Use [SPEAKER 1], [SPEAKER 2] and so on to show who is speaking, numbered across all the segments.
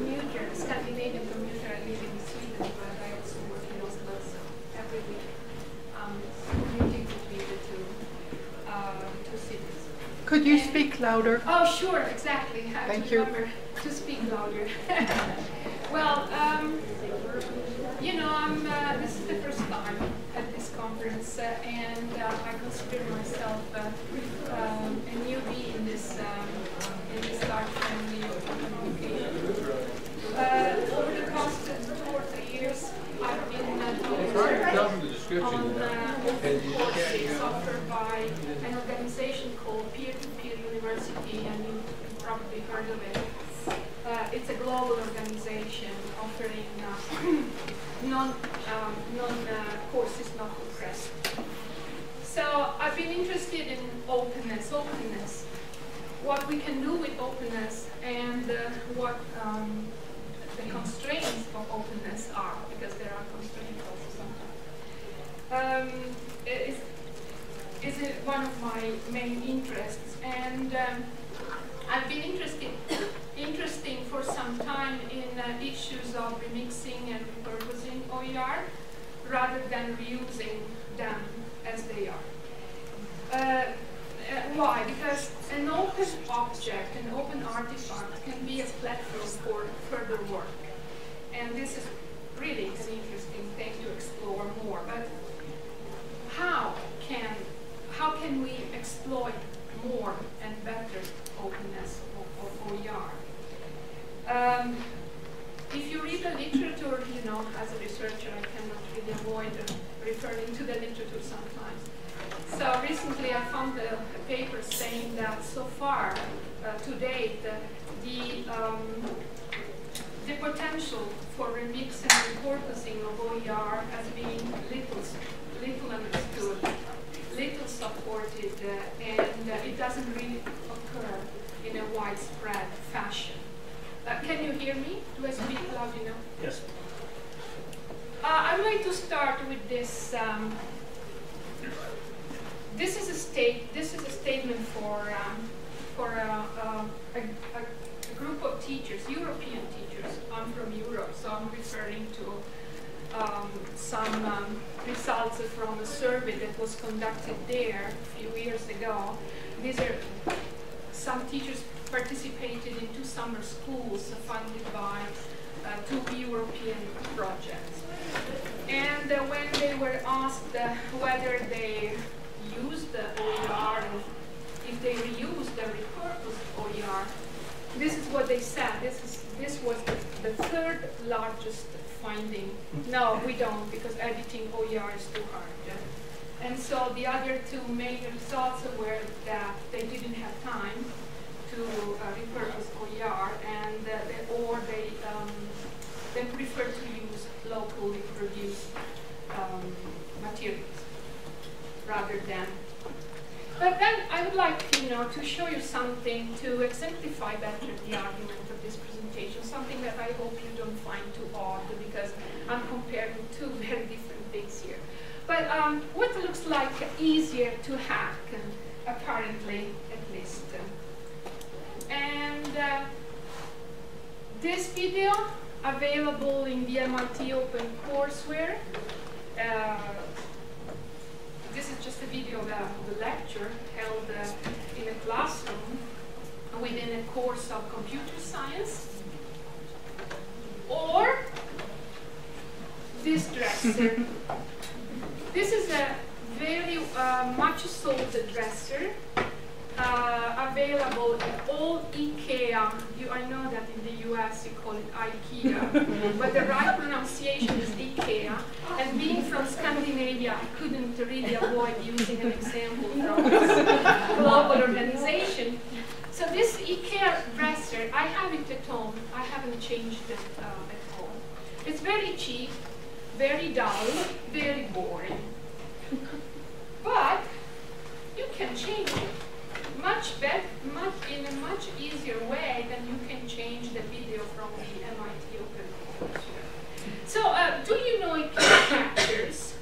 [SPEAKER 1] commuter, a Scandinavian commuter. I live in Sweden, but I also work in Oslo, so every week commuting between the two cities.
[SPEAKER 2] Could you speak louder?
[SPEAKER 1] Oh, sure, exactly. I have to remember to speak louder. Well, you know, this is the first time at this conference, and I consider myself a newbie in this large family of communication. Over the past 2 or 3 years, I've been on open courses offered by an organization called Peer-to-Peer University, and you've probably heard of it. It's a global organization offering courses not compressed. So I've been interested in openness, what we can do with openness, and what the constraints of openness are, because there are constraints also sometimes. Is one of my main interests, and I've been interesting for some time in issues of remixing and repurposing OER rather than reusing them as they are. Why? Because an open object, an open artifact can be a platform for further work. And this is really an interesting thing to explore more. But how can we exploit more and better openness of OER? If you read the literature, you know, as a researcher, I cannot really avoid referring to the literature sometimes. So recently I found a paper saying that so far, to date, the potential for remix and repurposing of OER has been little understood, little supported, and it doesn't really occur in a widespread fashion. Can you hear me? Do I speak loud enough?
[SPEAKER 3] Yes.
[SPEAKER 1] I'd like to start with this. This is a statement for a group of teachers, European teachers. I'm from Europe, so I'm referring to some results from a survey that was conducted there a few years ago. These are some teachers participated in 2 summer schools funded by 2 European projects. And when they were asked whether they used the OER, and if they reused the repurposed OER, this is what they said. This was the 3rd largest finding. No, we don't, because editing OER is too hard. And so the other 2 major results were that they didn't have time to repurpose OER, and they prefer to use locally produced materials rather than. But then I would like, you know, to show you something to exemplify better the argument of this presentation, something that I hope you don't find too odd, because I'm comparing 2 very different things here. But what looks like easier to hack, apparently, at least. And this video, available in the MIT OpenCourseWare. This is just a video of the lecture held in a classroom within a course of computer science. Or this dresser. This is a very much sold dresser. Available at all IKEA. I know that in the US you call it IKEA, but the right pronunciation is IKEA. And being from Scandinavia, I couldn't really avoid using an example from this global organization. So this IKEA dresser, I have it at home. I haven't changed it at home. It's very cheap, very dull, very boring. But you can change it. In a much easier way than you can change the video from the MIT OpenCourseWare. So, do you know IKEA captures?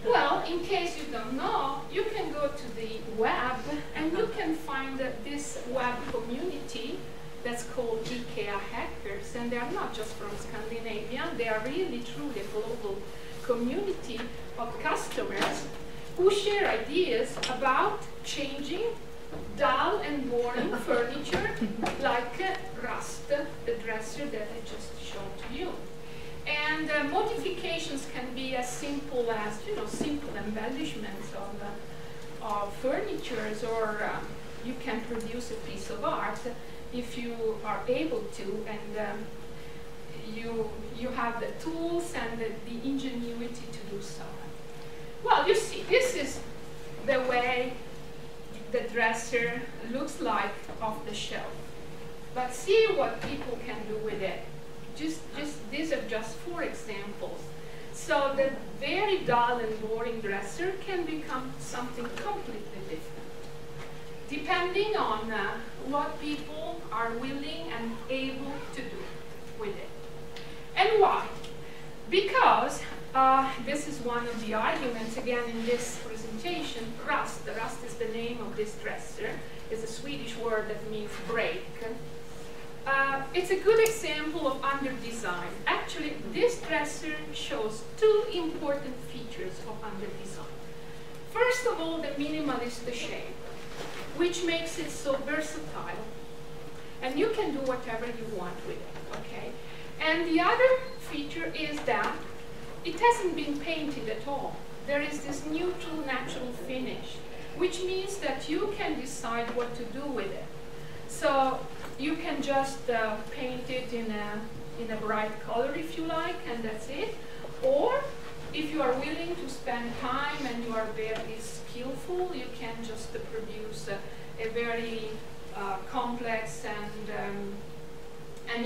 [SPEAKER 1] Well, in case you don't know, you can go to the web and you can find this web community that's called IKEA IKEA hackers, and they are not just from Scandinavia, they are really truly a global community of customers who share ideas about changing dull and boring furniture like rust, the dresser that I just showed to you. And modifications can be as simple as, simple embellishments of furnitures, or you can produce a piece of art if you are able to, and you have the tools and the ingenuity to do so. Well, you see, this is the way the dresser looks like off the shelf. But see what people can do with it. These are just 4 examples. So the very dull and boring dresser can become something completely different, depending on what people are willing and able to do with it. And why? Because this is one of the arguments, again, in this presentation, rust. Rust is the name of this dresser. It's a Swedish word that means break. It's a good example of under-design. Actually, this dresser shows 2 important features of under-design. First of all, the minimalist shape, which makes it so versatile. And you can do whatever you want with it, okay? And the other feature is that it hasn't been painted at all. There is this neutral, natural finish, which means that you can decide what to do with it. So you can just paint it in a bright color if you like, and that's it. Or if you are willing to spend time and you are very skillful, you can just produce a very complex and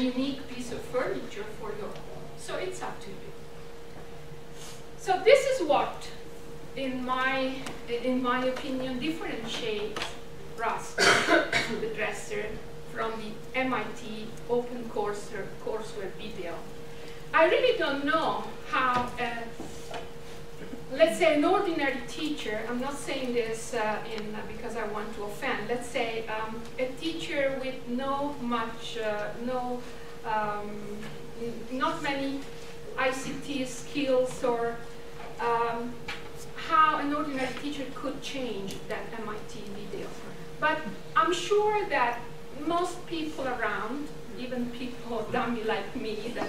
[SPEAKER 1] unique piece of furniture for your home. So it's up to you. So this is what, in my opinion, differentiates rust, the dresser, from the MIT OpenCourseWare video. I really don't know how, let's say an ordinary teacher, I'm not saying this because I want to offend, let's say a teacher with not many ICT skills, or how an ordinary teacher could change that MIT video. But I'm sure that most people around, even people dummy like me, that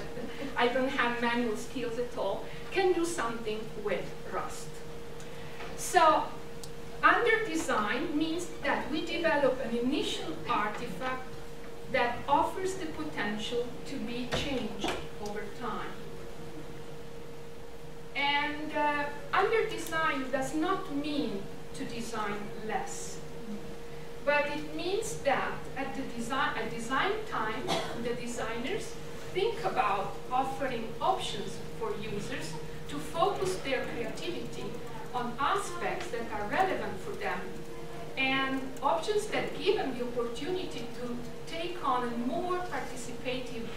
[SPEAKER 1] I don't have manual skills at all, can do something with rust. So under design means that we develop an initial artifact that offers the potential to be changed over time. And under design does not mean to design less, but it means that at design time, the designers think about offering options for users to focus their creativity on aspects that are relevant for them, and options that give them the opportunity to take on a more participative,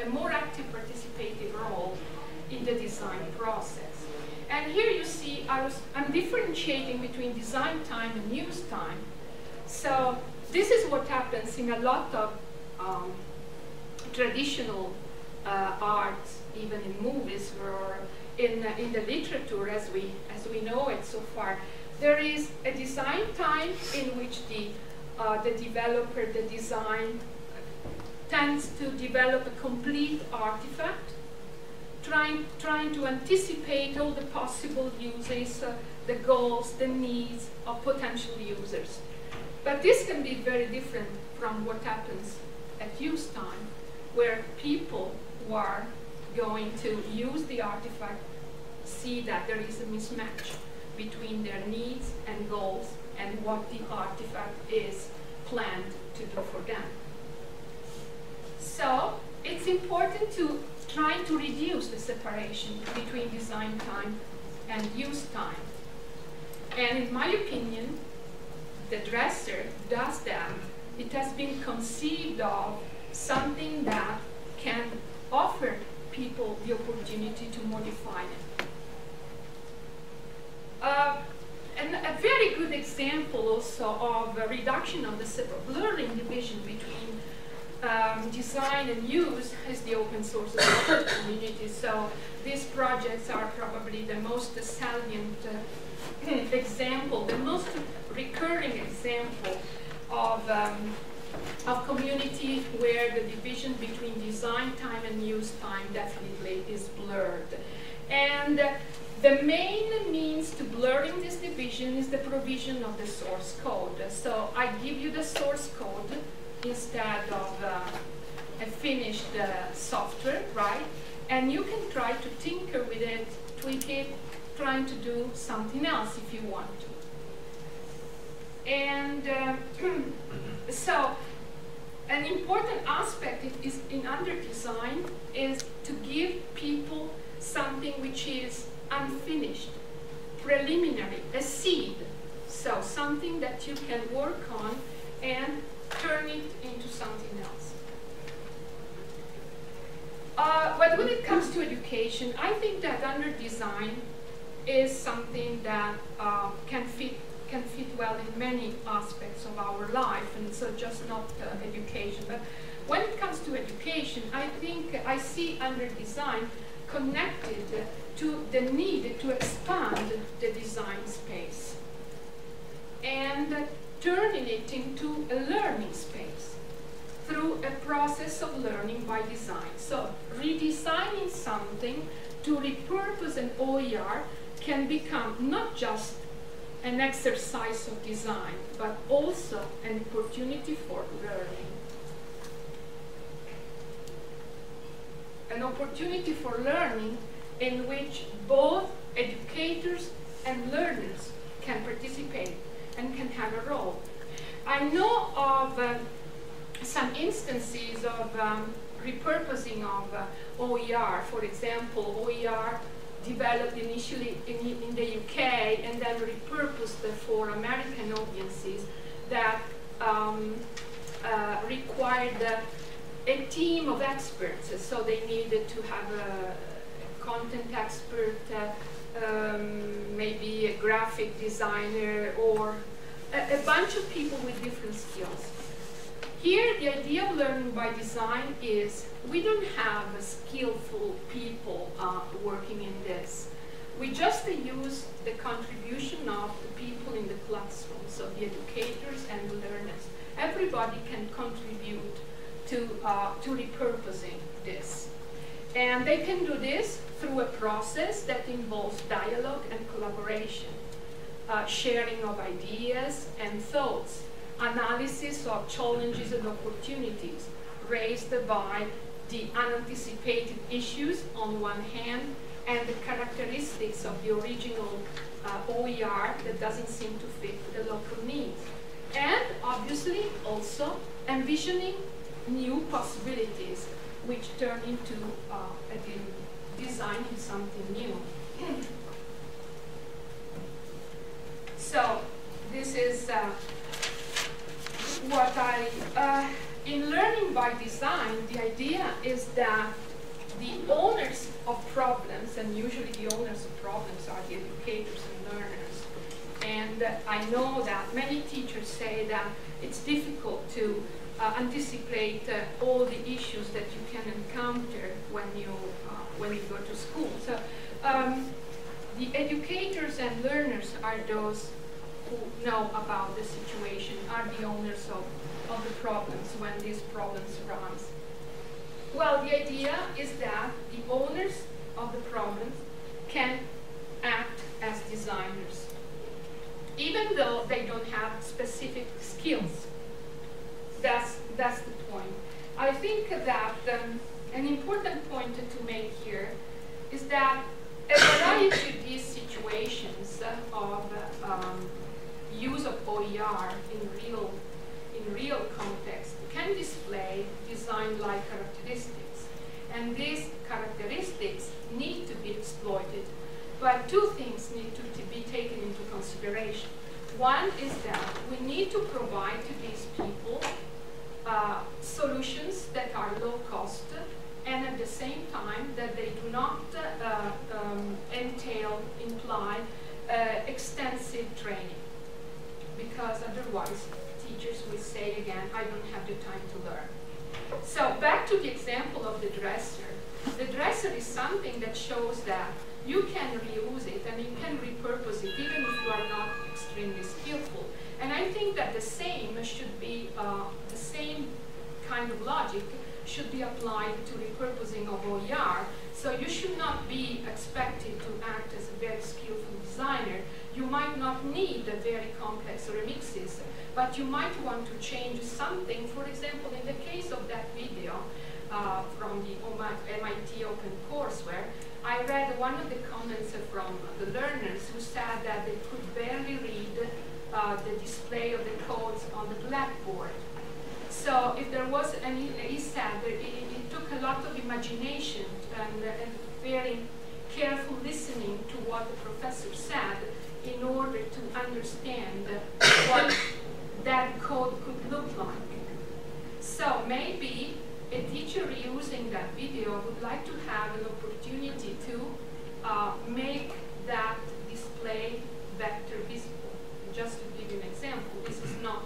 [SPEAKER 1] a more active participative role in the design process. And here you see I'm differentiating between design time and use time. So this is what happens in a lot of traditional art, even in movies or in the literature as we know it so far. There is a design time in which the developer, the design, tends to develop a complete artifact, trying to anticipate all the possible uses, the goals, the needs of potential users. But this can be very different from what happens at use time, where people who are going to use the artifact see that there is a mismatch between their needs and goals and what the artifact is planned to do for them. So it's important to try to reduce the separation between design time and use time. And in my opinion, the dresser does that. It has been conceived of something that can offer people the opportunity to modify it. And a very good example also of a reduction of the blurring division between design and use is the open source development community. So these projects are probably the most salient example, the most recurring example of community where the division between design time and use time definitely is blurred. And the main means to blurring this division is the provision of the source code. So I give you the source code instead of a finished software, right? And you can try to tinker with it, tweak it, trying to do something else if you want to. And so an important aspect is in under design is to give people something which is unfinished, preliminary, a seed. So something that you can work on and turn it into something else. But when it comes to education, I think that under design is something that can fit well in many aspects of our life, and so just not education. But when it comes to education, I think I see under design connected to the need to expand the design space and turning it into a learning space through a process of learning by design. So redesigning something to repurpose an OER can become not just an exercise of design, but also an opportunity for learning. An opportunity for learning in which both educators and learners can participate and can have a role. I know of some instances of repurposing of OER. For example, OER developed initially in the UK and then repurposed for American audiences that required a team of experts. So they needed to have a content expert, maybe a graphic designer, or a bunch of people with different skills. Here, the idea of learning by design is we don't have skillful people working in this. We just use the contribution of the people in the classroom, so the educators and the learners. Everybody can contribute to repurposing this. And they can do this through a process that involves dialogue and collaboration, sharing of ideas and thoughts, analysis of challenges and opportunities raised by the unanticipated issues on one hand and the characteristics of the original OER that doesn't seem to fit the local needs. And obviously also envisioning new possibilities which turn into designing something new. So this is what in learning by design, the idea is that the owners of problems, and usually the owners of problems are the educators and learners. And I know that many teachers say that it's difficult to anticipate all the issues that you can encounter when you go to school. So the educators and learners are those who know about the situation, are the owners of the problems when these problems arise. Well, the idea is that the owners of the problems can act as designers, even though they don't have specific skills. That's the point. I think that an important point to make here is that a variety of these situations of use of OER in real context can display design-like characteristics. And these characteristics need to be exploited, but two things need to be taken into consideration. One is that we need to provide to these people solutions that are low cost, and at the same time that they do not imply extensive training, because otherwise teachers will say again, I don't have the time to learn. So back to the example of the dresser. The dresser is something that shows that you can reuse it and you can repurpose it even if you are not extremely skillful. And I think that the same should be, the same kind of logic should be applied to repurposing of OER. So you should not be expected to act as a very skillful designer. You might not need a very complex remixes, but you might want to change something. For example, in the case of that video from the MIT OpenCourseWare, I read one of the comments from the learners who said that they could barely read the display of the codes on the blackboard. So if there was, and he said that it took a lot of imagination and very careful listening to what the professor said in order to understand what that code could look like. So maybe a teacher using that video would like to have an opportunity to make that display better visible. Just to give you an example, this is not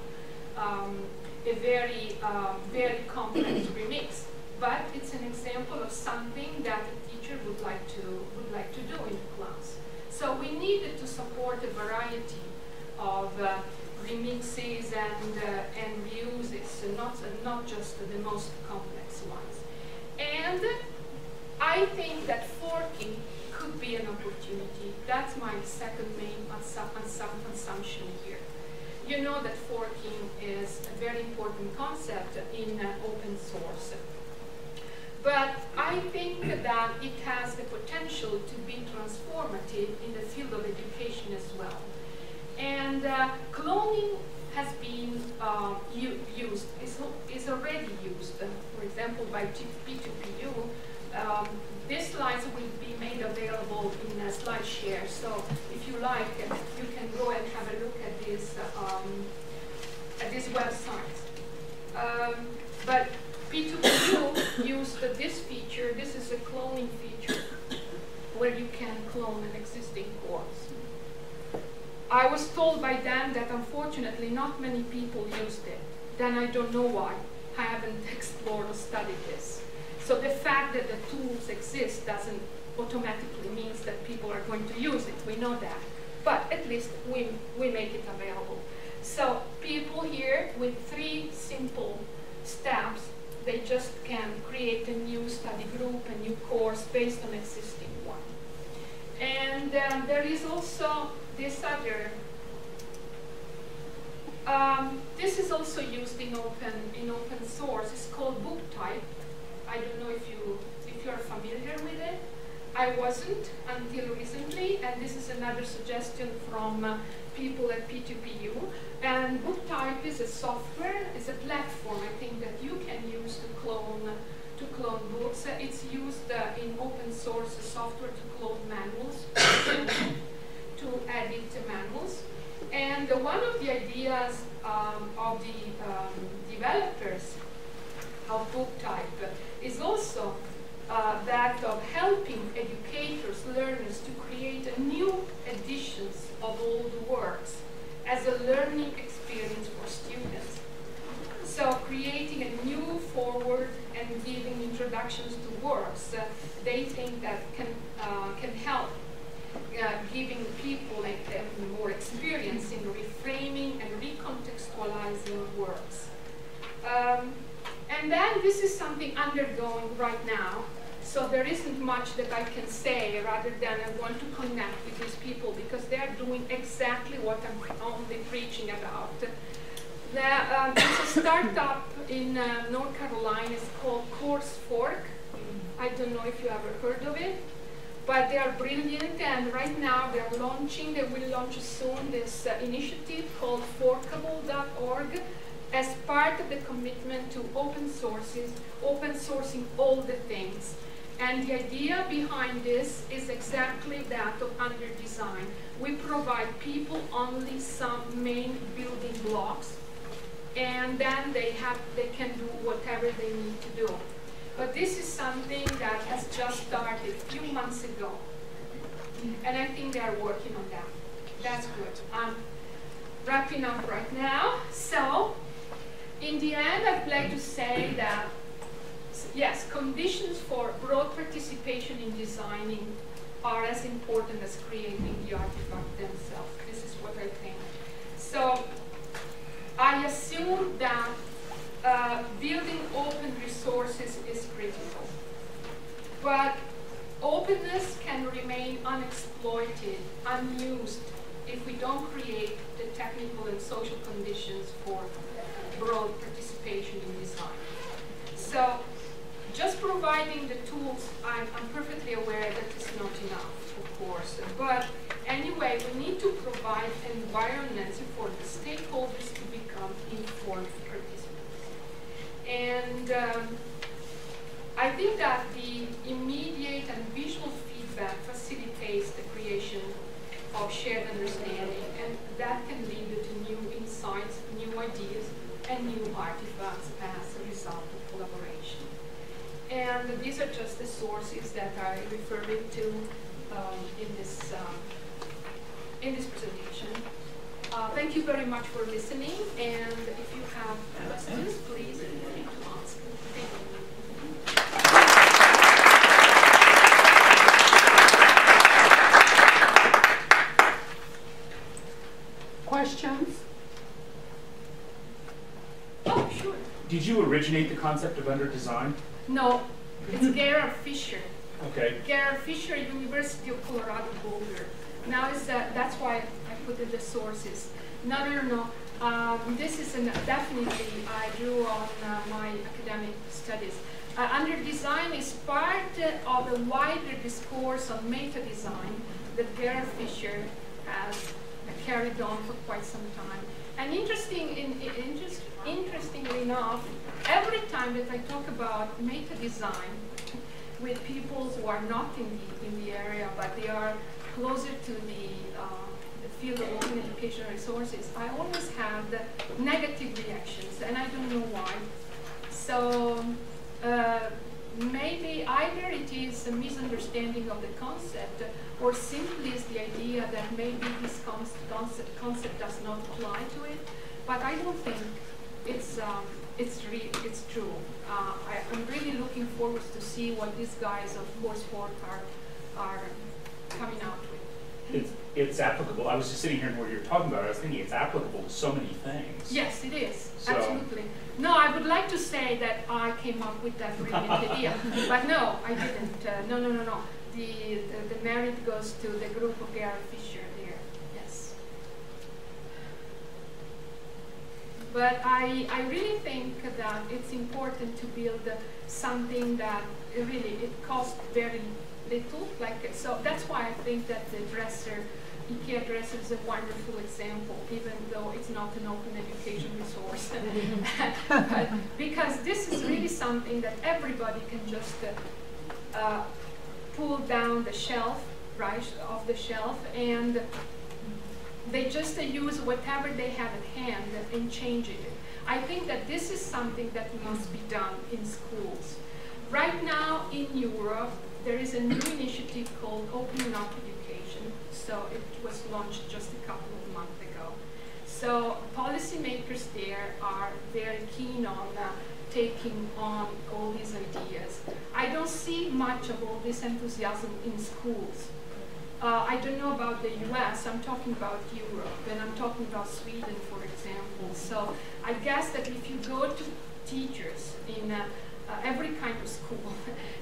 [SPEAKER 1] a very complex remix, but it's an example of something that a teacher would like to do in the class. So we needed to support a variety of remixes and reuses, so not just the most complex ones. And I think that forking could be an opportunity. That's my second main assumption here. You know that forking is a very important concept in open source. But I think that it has the potential to be transformative in the field of education as well. And cloning has been used, is already used, for example, by P2PU. These slides will be made available in SlideShare, so if you like, you can go and have a look at this website. But P2PU used this feature. This is a cloning feature where you can clone an existing course. I was told by them that unfortunately not many people used it. Then I don't know why. I haven't explored or studied this. So the fact that the tools exist doesn't automatically mean that people are going to use it. We know that. But at least we make it available. So people here with 3 simple steps, they just can create a new study group, a new course based on existing one. And there is also this other, this is also used in open source. It's called book type. I don't know if you're familiar with it. I wasn't until recently, and this is another suggestion from people at P2PU. And book type is a software, is a platform, I think, that you can use to clone books. It's used in open source software to clone manuals, to edit manuals. And one of the ideas of the developers of book type is also that of helping educators, learners to create new editions of old works as a learning experience for students. So creating a new forward and giving introductions to works, they think that can help giving people more experience in reframing and recontextualizing works. And then this is something undergoing right now. So there isn't much that I can say rather than I want to connect with these people because they are doing exactly what I'm only preaching about. It's a startup in North Carolina. It's called CourseFork. I don't know if you ever heard of it, but they are brilliant, and right now they will launch soon this initiative called forkable.org as part of the commitment to open sourcing all the things. And the idea behind this is exactly that of under design. We provide people only some main building blocks, and then they can do whatever they need to do. But this is something that has just started a few months ago, and I think they are working on that. That's good. I'm wrapping up right now. So, in the end, I'd like to say that Yes, conditions for broad participation in designing are as important as creating the artifact themselves. This is what I think. So I assume that building open resources is critical. But openness can remain unexploited, unused, if we don't create the technical and social conditions for broad participation in design. So just providing the tools, I'm perfectly aware that is not enough, of course. But anyway, we need to provide environments for the stakeholders to become informed participants. And I think that the immediate and visual feedback facilitates the creation of shared understanding, and that can lead to new insights, new ideas, and new artifacts as a result of collaboration. And these are just the sources that I referred to in this presentation. Thank you very much for listening, and if you have questions, please feel free to ask. Thank you.
[SPEAKER 2] Questions?
[SPEAKER 1] Oh, sure.
[SPEAKER 3] Did you originate the concept of under design?
[SPEAKER 1] No, it's Gerhard Fischer.
[SPEAKER 3] Okay.
[SPEAKER 1] Gerhard Fischer, University of Colorado Boulder. Now is that's why I put in the sources. No. This is definitely I drew on my academic studies. Under design is part of a wider discourse on meta design that Gerhard Fischer has carried on for quite some time. And interestingly enough, every time that I talk about meta design with people who are not in the area, but they are closer to the field of open educational resources, I always have the negative reactions, and I don't know why. So maybe either it is a misunderstanding of the concept, or simply is the idea that maybe this concept does not apply to it. But I don't think it's true. I'm really looking forward to see what these guys of CourseWare are coming out with.
[SPEAKER 3] It's applicable. I was just sitting here and what you're talking about, I was thinking it's applicable to so many things.
[SPEAKER 1] Yes, it is. So. Absolutely. No, I would like to say that I came up with that brilliant idea. But no, I didn't. No. The merit goes to the group of Gerhard Fischer there. Yes. But I really think that it's important to build something that it costs very little. So that's why I think that the dresser, IKEA dresser, is a wonderful example, even though it's not an open education resource. But because this is really something that everybody can just pull down the shelf, right, off the shelf, and they just use whatever they have at hand and change it. I think that this is something that must be done in schools. Right now in Europe, there is a new initiative called Opening Up Education. So it was launched just a couple of months ago. So policymakers there are very keen on taking on all these ideas. I don't see much of all this enthusiasm in schools. I don't know about the US, I'm talking about Europe, and I'm talking about Sweden, for example. So I guess that if you go to teachers in every kind of school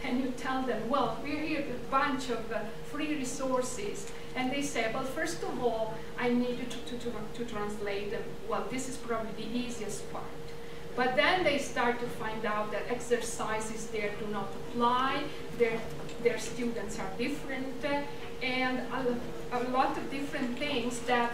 [SPEAKER 1] and you tell them, well, we're here with a bunch of free resources, and they say, well, first of all, I need you to translate them. Well, this is probably the easiest part. But then they start to find out that exercises there do not apply, their students are different, and a lot of different things that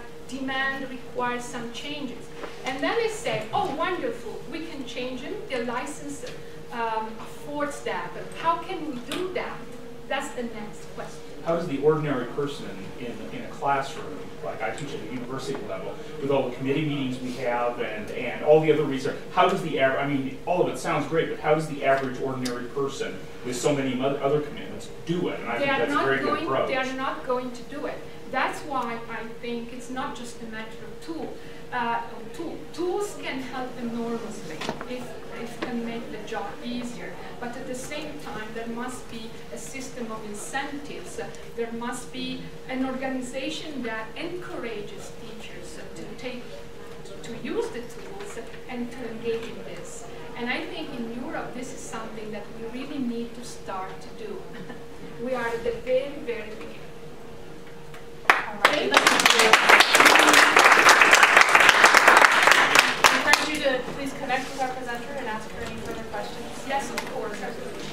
[SPEAKER 1] require some changes. And then they say, oh, wonderful, we can change them, the license affords that, but how can we do that? That's the next question.
[SPEAKER 3] How does the ordinary person in a classroom, like I teach at a university level, with all the committee meetings we have and all the other research, how does the average, I mean, all of it sounds great, but how does the average ordinary person with so many other commitments do it? And I think that's a very good approach.
[SPEAKER 1] They are not going to do it. That's why I think it's not just a matter of tool. Tools can help enormously if can make the job easier. But must be a system of incentives. There must be an organization that encourages teachers to use the tools and to engage in this. And I think in Europe, this is something that we really need to start to do. We are at the very, very beginning.
[SPEAKER 4] All right. I encourage you to please connect with our presenter and ask her any further questions.
[SPEAKER 1] Yes, of course.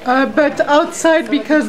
[SPEAKER 2] But outside, because